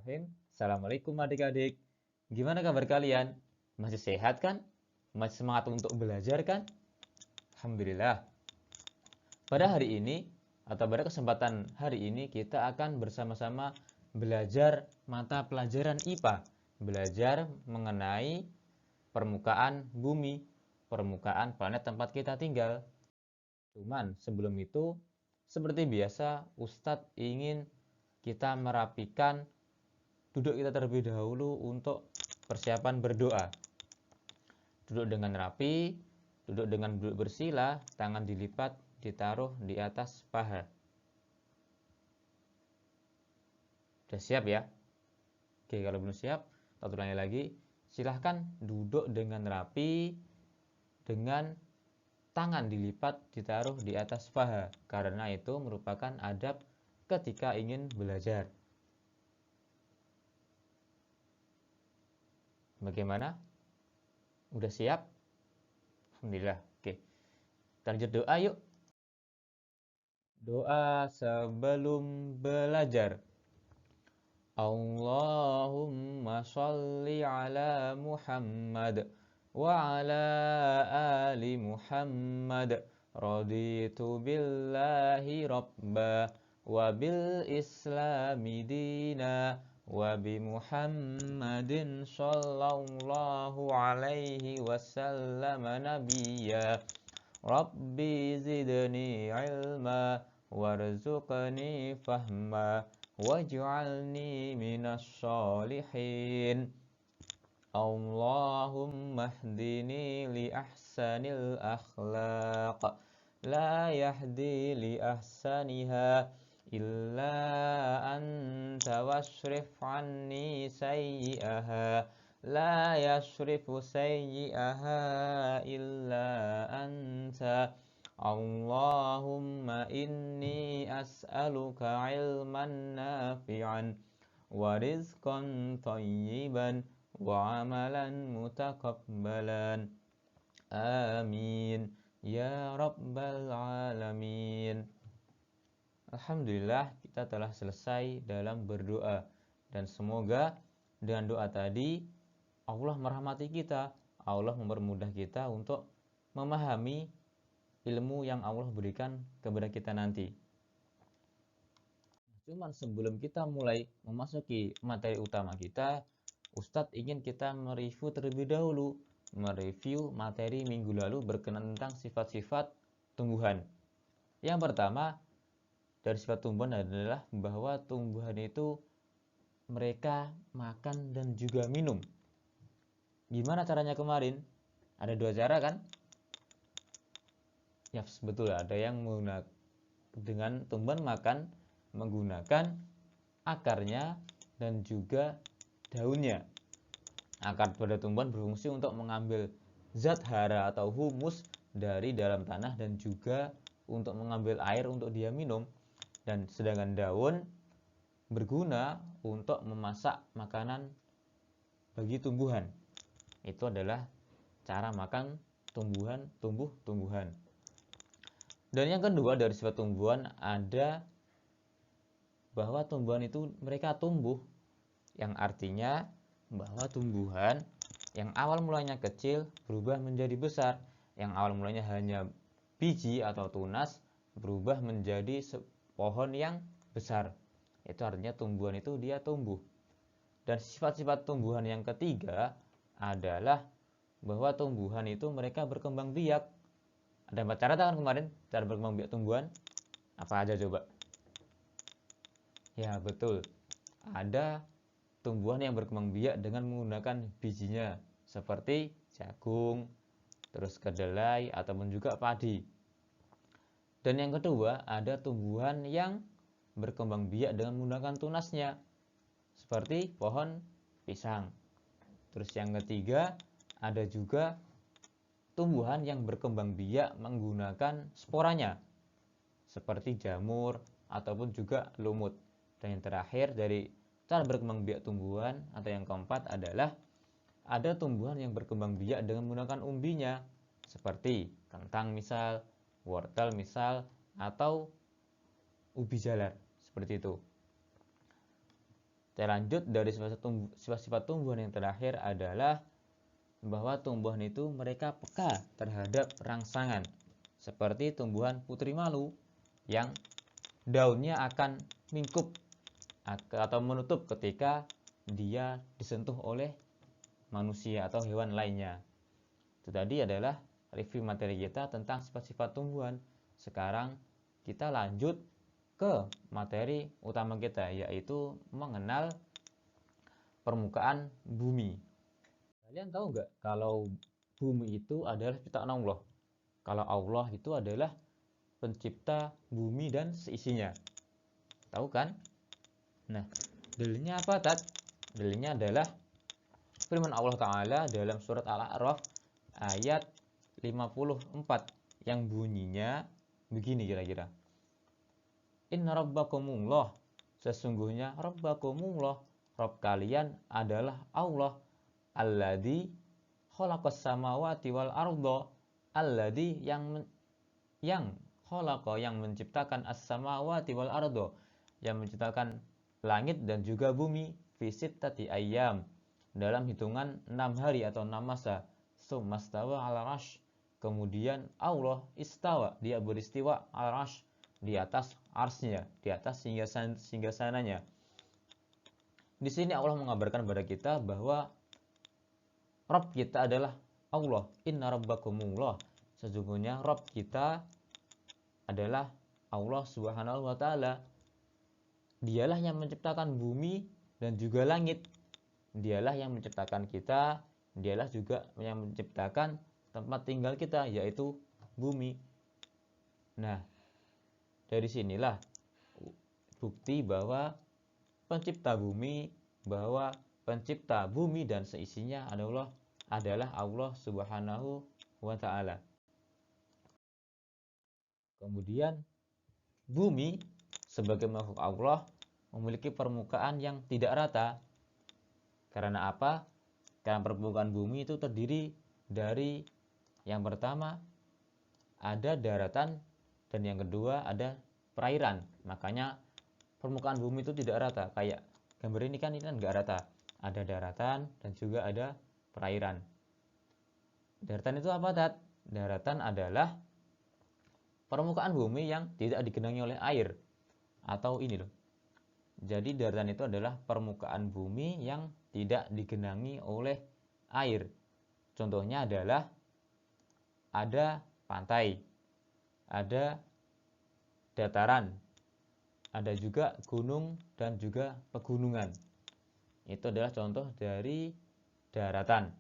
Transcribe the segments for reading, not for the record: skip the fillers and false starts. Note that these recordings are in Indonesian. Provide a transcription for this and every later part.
Bismillahirrahmanirrahim. Assalamualaikum adik-adik. Gimana kabar kalian? Masih sehat kan? Masih semangat untuk belajar kan? Alhamdulillah. Pada hari ini atau pada kesempatan hari ini kita akan bersama-sama belajar mata pelajaran IPA. Belajar mengenai permukaan bumi, permukaan planet tempat kita tinggal. Cuman sebelum itu, seperti biasa, Ustadz ingin kita merapikan duduk kita terlebih dahulu untuk persiapan berdoa. Duduk dengan rapi, duduk dengan duduk bersila, tangan dilipat, ditaruh di atas paha. Sudah siap ya? Oke, kalau belum siap, kita ulangi lagi. Silahkan duduk dengan rapi, dengan tangan dilipat, ditaruh di atas paha. Karena itu merupakan adab ketika ingin belajar. Bagaimana? Udah siap? Alhamdulillah. Oke. Kita lanjut doa yuk. Doa sebelum belajar. Allahumma sholli ala Muhammad wa ala ali Muhammad. Raditu billahi rabba wa bil islami dina wa bi Muhammadin sallallahu alaihi wasallam nabiyya. Rabbi zidni ilma warzuqni fahma waj'alni minas sholihin. Allahumma hdini li ahsanil akhlaq la yahdi li ahsaniha illa anta wasrif anni sayyi'aha la yasrifu sayyi'aha illa anta. Allahumma inni as'aluka ilman nafi'an wa rizqan thayyiban wa amalan mutakabbalan. Amin ya rabbal alamin. Alhamdulillah, kita telah selesai dalam berdoa, dan semoga dengan doa tadi Allah merahmati kita, Allah mempermudah kita untuk memahami ilmu yang Allah berikan kepada kita nanti. Cuman sebelum kita mulai memasuki materi utama kita, Ustadz ingin kita mereview terlebih dahulu, mereview materi minggu lalu berkenaan tentang sifat-sifat tumbuhan. Yang pertama, dari sifat tumbuhan adalah bahwa tumbuhan itu mereka makan dan juga minum. Gimana caranya kemarin? Ada dua cara kan? Ya, betul, ada yang menggunakan dengan tumbuhan makan menggunakan akarnya dan juga daunnya. Akar pada tumbuhan berfungsi untuk mengambil zat hara atau humus dari dalam tanah dan juga untuk mengambil air untuk dia minum. Dan sedangkan daun berguna untuk memasak makanan bagi tumbuhan. Itu adalah cara makan tumbuh-tumbuhan. Dan yang kedua dari sifat tumbuhan ada bahwa tumbuhan itu mereka tumbuh, yang artinya bahwa tumbuhan yang awal mulanya kecil berubah menjadi besar, yang awal mulanya hanya biji atau tunas berubah menjadi pohon yang besar. Itu artinya tumbuhan itu dia tumbuh. Dan sifat-sifat tumbuhan yang ketiga adalah bahwa tumbuhan itu mereka berkembang biak. Ada 4 cara kan kemarin cara berkembang biak tumbuhan? Apa aja coba? Ya betul, ada tumbuhan yang berkembang biak dengan menggunakan bijinya seperti jagung, terus kedelai ataupun juga padi. Dan yang kedua, ada tumbuhan yang berkembang biak dengan menggunakan tunasnya seperti pohon pisang. Terus yang ketiga, ada juga tumbuhan yang berkembang biak menggunakan sporanya seperti jamur ataupun juga lumut. Dan yang terakhir dari cara berkembang biak tumbuhan atau yang keempat adalah ada tumbuhan yang berkembang biak dengan menggunakan umbinya seperti kentang misal, wortel misal, atau ubi jalar seperti itu. Kita lanjut dari sifat-sifat tumbuhan yang terakhir adalah bahwa tumbuhan itu mereka peka terhadap rangsangan. Seperti tumbuhan putri malu yang daunnya akan mingkup atau menutup ketika dia disentuh oleh manusia atau hewan lainnya. Itu tadi adalah review materi kita tentang sifat-sifat tumbuhan. Sekarang kita lanjut ke materi utama kita, yaitu mengenal permukaan bumi. Kalian tahu nggak kalau bumi itu adalah ciptaan Allah? Kalau Allah itu adalah pencipta bumi dan seisinya. Tahu kan? Nah, dalilnya apa, Tat? Dalilnya adalah firman Allah Ta'ala dalam surat Al-A'raf ayat 54 yang bunyinya begini kira-kira. Inna rabbakumullah, sesungguhnya rabbakumullah, Rabb kalian adalah Allah, alladzi khalaqas samawati wal arda, alladzi yang khalaqa, yang menciptakan as-samawati wal arda, yang menciptakan langit dan juga bumi, fi sittati ayyam, dalam hitungan 6 hari atau 6 masa, summastawa ala arsh, kemudian Allah istawa, dia beristiwa ala arsh, di atas arsnya, di atas singgasananya. Di sini Allah mengabarkan kepada kita bahwa Rabb kita adalah Allah. Inna rabbakumullah, sesungguhnya Rabb kita adalah Allah Subhanahu wa Ta'ala. Dialah yang menciptakan bumi dan juga langit. Dialah yang menciptakan kita, dialah juga yang menciptakan tempat tinggal kita, yaitu bumi. Nah, dari sinilah bukti bahwa pencipta bumi dan seisinya adalah Allah Subhanahu wa Ta'ala. Kemudian bumi sebagai makhluk Allah memiliki permukaan yang tidak rata. Karena apa? Karena permukaan bumi itu terdiri dari, yang pertama ada daratan, dan yang kedua ada perairan. Makanya permukaan bumi itu tidak rata. Kayak gambar ini kan enggak rata. Ada daratan dan juga ada perairan. Daratan itu apa, Tat? Daratan adalah permukaan bumi yang tidak digenangi oleh air. Atau ini loh. Jadi daratan itu adalah permukaan bumi yang tidak digenangi oleh air. Contohnya adalah ada pantai, ada dataran, ada juga gunung dan juga pegunungan. Itu adalah contoh dari daratan.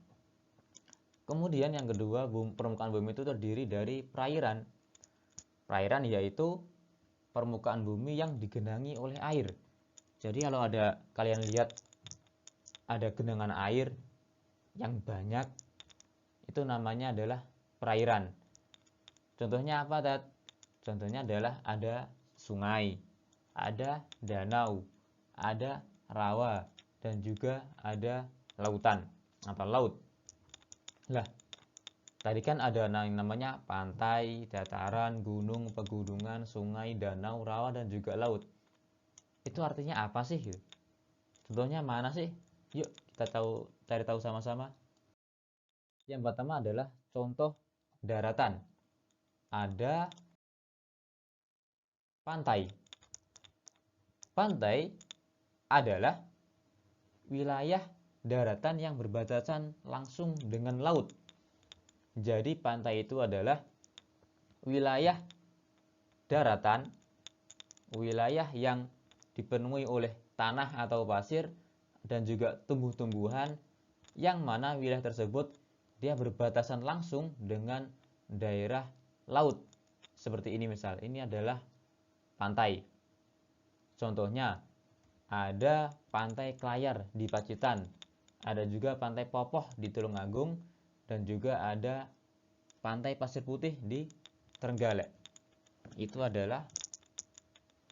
Kemudian yang kedua, permukaan bumi itu terdiri dari perairan. Perairan yaitu permukaan bumi yang digenangi oleh air. Jadi kalau kalian lihat ada genangan air yang banyak, itu namanya adalah perairan. Contohnya apa, Tat? Contohnya adalah ada sungai, ada danau, ada rawa, dan juga ada lautan atau laut. Lah, tadi kan ada yang namanya pantai, dataran, gunung, pegunungan, sungai, danau, rawa, dan juga laut. Itu artinya apa sih? Contohnya mana sih? Yuk kita cari tahu sama-sama. Yang pertama adalah contoh daratan. Ada pantai. Pantai adalah wilayah daratan yang berbatasan langsung dengan laut. Jadi pantai itu adalah wilayah daratan, wilayah yang dipenuhi oleh tanah atau pasir dan juga tumbuh-tumbuhan, yang mana wilayah tersebut dia berbatasan langsung dengan daerah laut. Seperti ini misal, ini adalah pantai. Contohnya ada pantai Klayar di Pacitan, ada juga pantai Popoh di Tulungagung, dan juga ada pantai Pasir Putih di Trenggalek. Itu adalah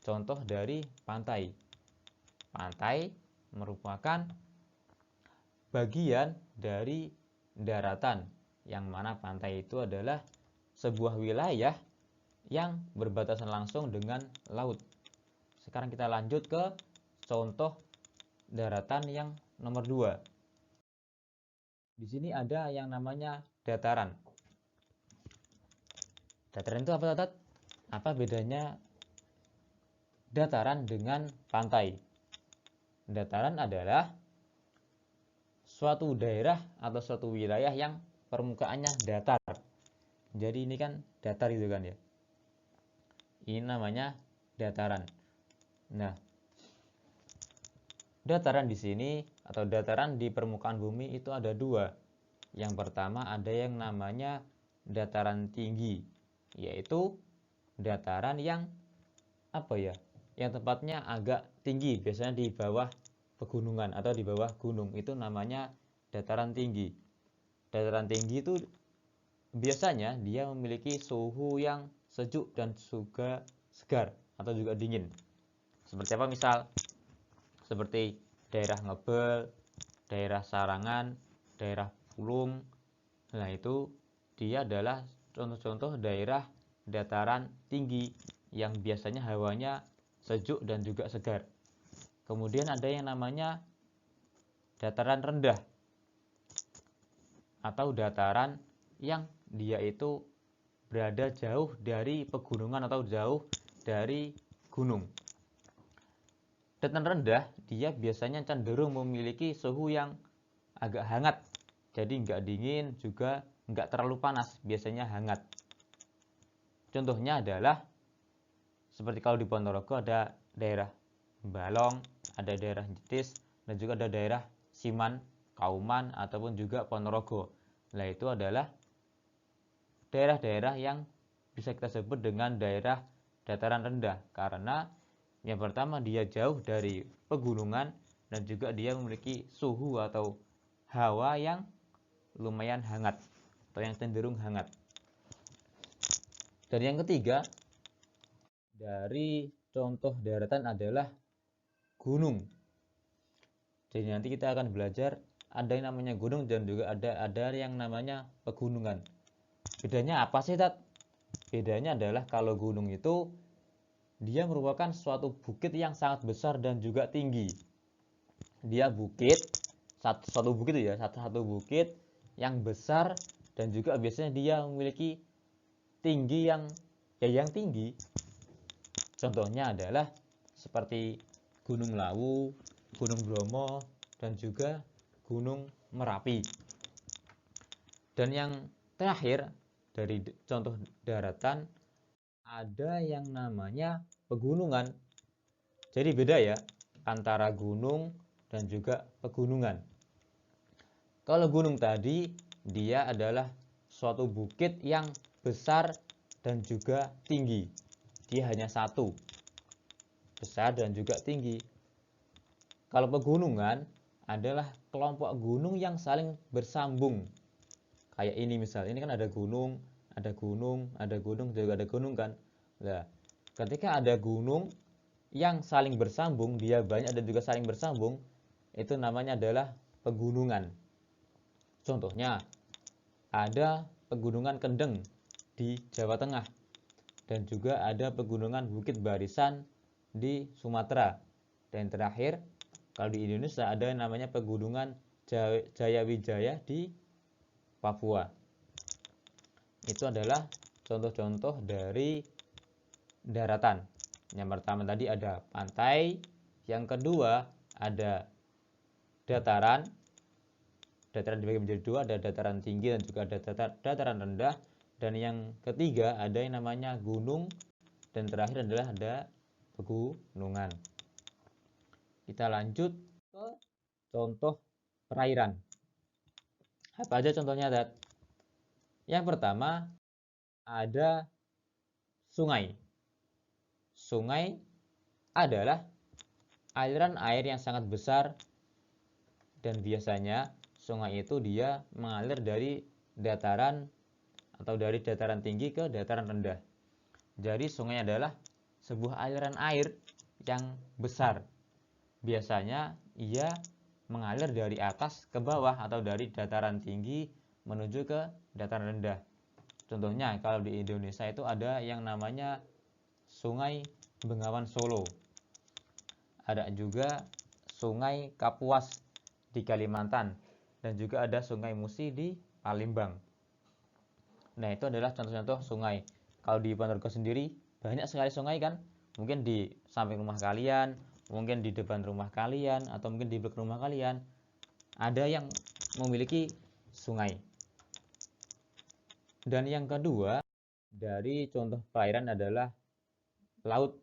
contoh dari pantai. Pantai merupakan bagian dari daratan, yang mana pantai itu adalah sebuah wilayah yang berbatasan langsung dengan laut. Sekarang kita lanjut ke contoh daratan yang nomor 2. Di sini ada yang namanya dataran. Dataran itu apa, Tat? Apa bedanya dataran dengan pantai? Dataran adalah suatu daerah atau suatu wilayah yang permukaannya datar. Jadi ini kan datar gitu kan ya. Ini namanya dataran. Nah, dataran di sini atau dataran di permukaan bumi itu ada 2. Yang pertama ada yang namanya dataran tinggi, yaitu dataran yang yang tempatnya agak tinggi, biasanya di bawah pegunungan atau di bawah gunung, itu namanya dataran tinggi. Dataran tinggi itu biasanya dia memiliki suhu yang sejuk dan juga segar atau juga dingin. Seperti apa misal? Seperti daerah Ngebel, daerah Sarangan, daerah Pulung. Nah, itu dia adalah contoh-contoh daerah dataran tinggi yang biasanya hawanya sejuk dan juga segar. Kemudian ada yang namanya dataran rendah atau dataran yang dia itu berada jauh dari pegunungan atau jauh dari gunung. Dataran rendah dia biasanya cenderung memiliki suhu yang agak hangat, jadi nggak dingin juga nggak terlalu panas, biasanya hangat. Contohnya adalah seperti kalau di Ponorogo ada daerah Balong, ada daerah Jetis, dan juga ada daerah Siman, Kauman, ataupun juga Ponorogo. Nah, itu adalah daerah-daerah yang bisa kita sebut dengan daerah dataran rendah, karena yang pertama dia jauh dari pegunungan dan juga dia memiliki suhu atau hawa yang lumayan hangat atau yang cenderung hangat. Dan yang ketiga dari contoh daratan adalah gunung. Jadi nanti kita akan belajar ada yang namanya gunung dan juga ada yang namanya pegunungan. Bedanya apa sih, Tat? Bedanya adalah kalau gunung itu dia merupakan suatu bukit yang sangat besar dan juga tinggi. Dia bukit, satu bukit ya, satu bukit yang besar dan juga biasanya dia memiliki tinggi yang tinggi. Contohnya adalah seperti Gunung Lawu, Gunung Bromo, dan juga Gunung Merapi. Dan yang terakhir dari contoh daratan ada yang namanya pegunungan. Jadi beda ya antara gunung dan juga pegunungan. Kalau gunung tadi dia adalah suatu bukit yang besar dan juga tinggi. Dia hanya satu, besar dan juga tinggi. Kalau pegunungan adalah kelompok gunung yang saling bersambung. Kayak ini misal, ini kan ada gunung, ada gunung, ada gunung, juga ada gunung kan. Nah, ketika ada gunung yang saling bersambung, dia banyak dan juga saling bersambung, itu namanya adalah pegunungan. Contohnya, ada pegunungan Kendeng di Jawa Tengah, dan juga ada pegunungan Bukit Barisan di Sumatera. Dan terakhir, kalau di Indonesia ada yang namanya pegunungan Jayawijaya di Papua. Itu adalah contoh-contoh dari daratan. Yang pertama tadi ada pantai, yang kedua ada dataran. Dataran dibagi menjadi 2, ada dataran tinggi dan juga ada dataran rendah. Dan yang ketiga ada yang namanya gunung, dan terakhir adalah ada pegunungan. Kita lanjut ke contoh perairan. Apa aja contohnya, Dad? Yang pertama ada sungai. Sungai adalah aliran air yang sangat besar dan biasanya sungai itu dia mengalir dari dataran atau dari dataran tinggi ke dataran rendah. Jadi sungai adalah sebuah aliran air yang besar. Biasanya ia mengalir dari atas ke bawah atau dari dataran tinggi menuju ke dataran rendah. Contohnya kalau di Indonesia itu ada yang namanya Sungai Bengawan Solo. Ada juga Sungai Kapuas di Kalimantan, dan juga ada Sungai Musi di Palembang. Nah, itu adalah contoh-contoh sungai. Kalau di Ponorogo sendiri banyak sekali sungai kan, mungkin di samping rumah kalian, mungkin di depan rumah kalian, atau mungkin di belakang rumah kalian ada yang memiliki sungai. Dan yang kedua dari contoh perairan adalah laut.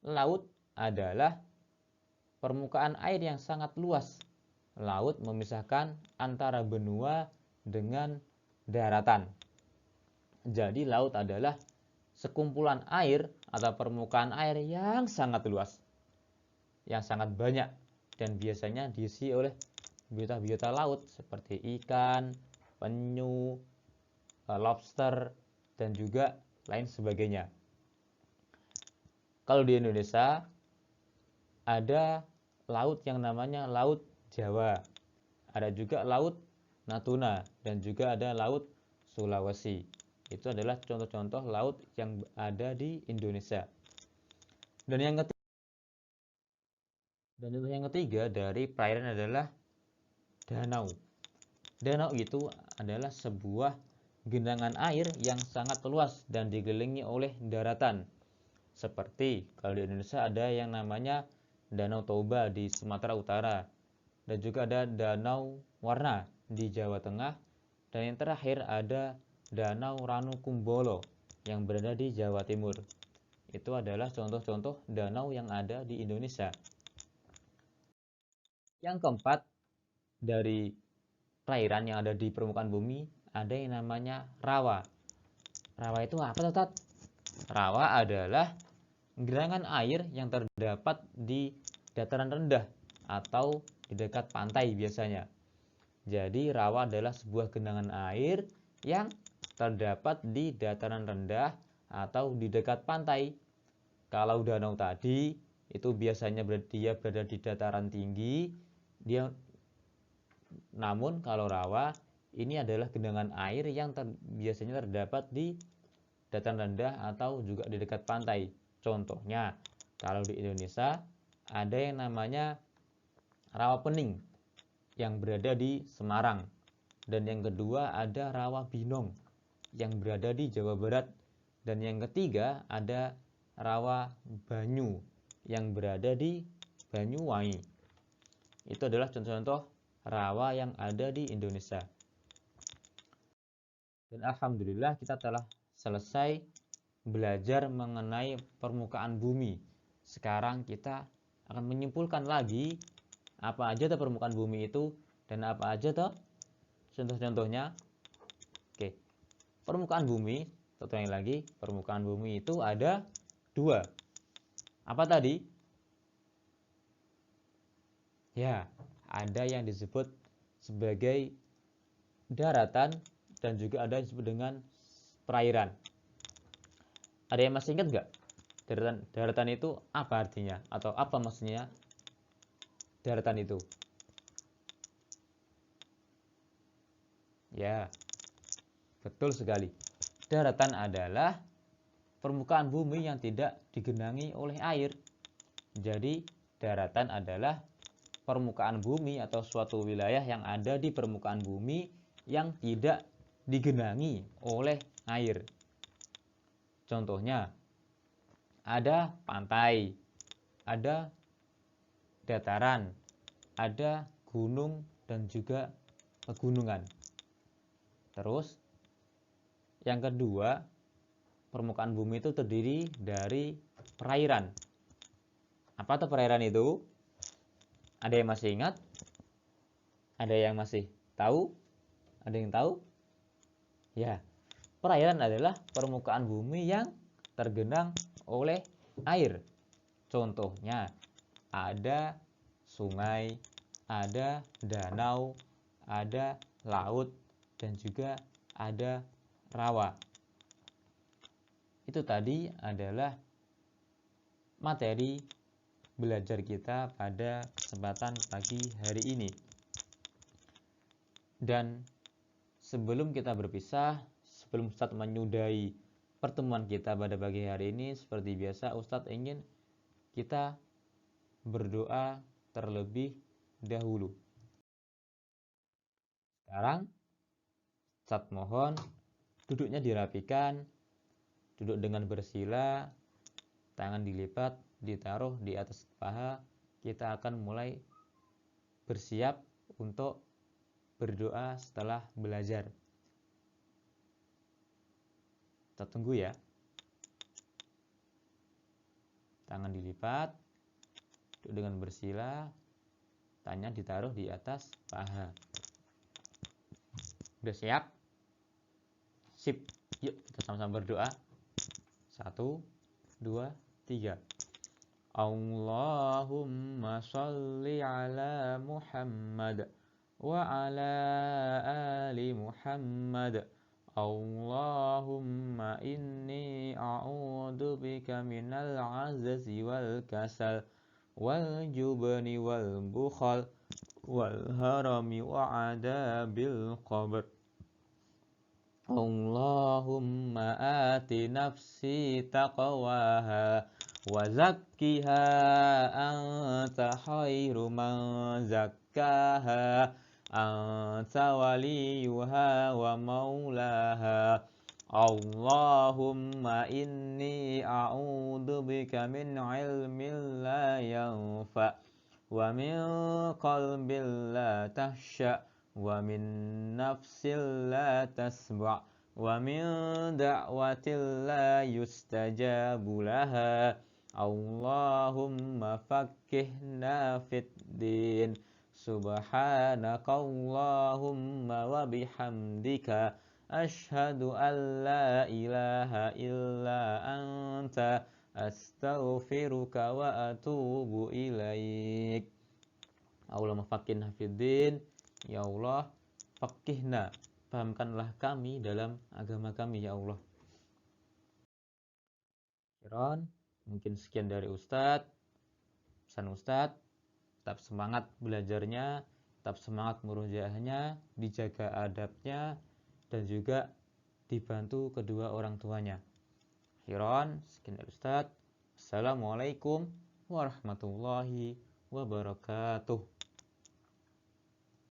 Laut adalah permukaan air yang sangat luas. Laut memisahkan antara benua dengan daratan. Jadi laut adalah sekumpulan air atau permukaan air yang sangat luas, yang sangat banyak, dan biasanya diisi oleh biota-biota laut seperti ikan, penyu, lobster, dan juga lain sebagainya. Kalau di Indonesia ada laut yang namanya Laut Jawa, ada juga Laut Natuna, dan juga ada Laut Sulawesi. Itu adalah contoh-contoh laut yang ada di Indonesia. Dan contoh yang ketiga dari perairan adalah danau. Danau itu adalah sebuah genangan air yang sangat luas dan dikelilingi oleh daratan. Seperti kalau di Indonesia ada yang namanya Danau Toba di Sumatera Utara, dan juga ada Danau Warna di Jawa Tengah, dan yang terakhir ada Danau Ranukumbolo yang berada di Jawa Timur. Itu adalah contoh-contoh danau yang ada di Indonesia. Yang keempat, dari perairan yang ada di permukaan bumi ada yang namanya rawa. Rawa itu apa, Tat? Rawa adalah genangan air yang terdapat di dataran rendah atau di dekat pantai biasanya. Jadi rawa adalah sebuah genangan air yang terdapat di dataran rendah atau di dekat pantai. Kalau danau tadi itu biasanya dia berada di dataran tinggi, namun kalau rawa ini adalah genangan air yang biasanya terdapat di dataran rendah atau juga di dekat pantai. Contohnya, kalau di Indonesia ada yang namanya Rawa Pening yang berada di Semarang, dan yang kedua ada Rawa Binong yang berada di Jawa Barat, dan yang ketiga ada Rawa Banyu yang berada di Banyuwangi. Itu adalah contoh-contoh rawa yang ada di Indonesia. Dan alhamdulillah kita telah selesai belajar mengenai permukaan bumi. Sekarang kita akan menyimpulkan lagi apa aja tuh permukaan bumi itu dan apa aja tuh contoh-contohnya. Oke. Permukaan bumi, contohnya lagi, permukaan bumi itu ada dua. Apa tadi? Ya, ada yang disebut sebagai daratan dan juga ada yang disebut dengan perairan. Ada yang masih ingat nggak? Daratan itu apa artinya? Atau apa maksudnya daratan itu? Ya, betul sekali. Daratan adalah permukaan bumi yang tidak digenangi oleh air. Jadi, daratan adalah permukaan bumi atau suatu wilayah yang ada di permukaan bumi yang tidak digenangi oleh air. Contohnya, ada pantai, ada dataran, ada gunung dan juga pegunungan. Terus, yang kedua, permukaan bumi itu terdiri dari perairan. Apa tuh perairan itu? Ada yang masih ingat? Ada yang masih tahu? Ada yang tahu? Ya, perairan adalah permukaan bumi yang tergenang oleh air. Contohnya, ada sungai, ada danau, ada laut, dan juga ada rawa. Itu tadi adalah materi belajar kita pada kesempatan pagi hari ini. Dan sebelum kita berpisah, sebelum Ustadz menyudahi pertemuan kita pada pagi hari ini, seperti biasa Ustadz ingin kita berdoa terlebih dahulu. Sekarang Ustaz mohon duduknya dirapikan, duduk dengan bersila, tangan dilipat, ditaruh di atas paha. Kita akan mulai bersiap untuk berdoa setelah belajar. Kita tunggu ya. Tangan dilipat, duduk dengan bersila, tangan ditaruh di atas paha. Udah siap? Sip. Yuk kita sama-sama berdoa. 1, 2, 3. Allahumma sholli ala Muhammad wa ala ali Muhammad. Allahumma inni a'udzu bika minal azazi wal kasal wal jubni wal bukhal wal harami wa adabil qabr. Allahumma ati nafsi taqwaha wa zakkiha anta khairu man zakkaha anta waliyuha wa maulaha. Allahumma inni a'udzu bika min ilmin la yanfa wa min qalbin la tahsha wa min nafsin la tasba' wa min da'watin la yustajabu laha. Allahumma faqqihna fid din. Subhanaka Allahumma wa bihamdika asyhadu an la ilaha illa anta astaghfiruka wa atubu ilaik. Allahumma faqqihna fid din. Ya Allah, faqihna, pahamkanlah kami dalam agama kami ya Allah. Khairan, mungkin sekian dari Ustadz. Pesan Ustadz, tetap semangat belajarnya, tetap semangat murojaahnya, dijaga adabnya, dan juga dibantu kedua orang tuanya. Khairan, sekian dari Ustadz. Assalamualaikum warahmatullahi wabarakatuh.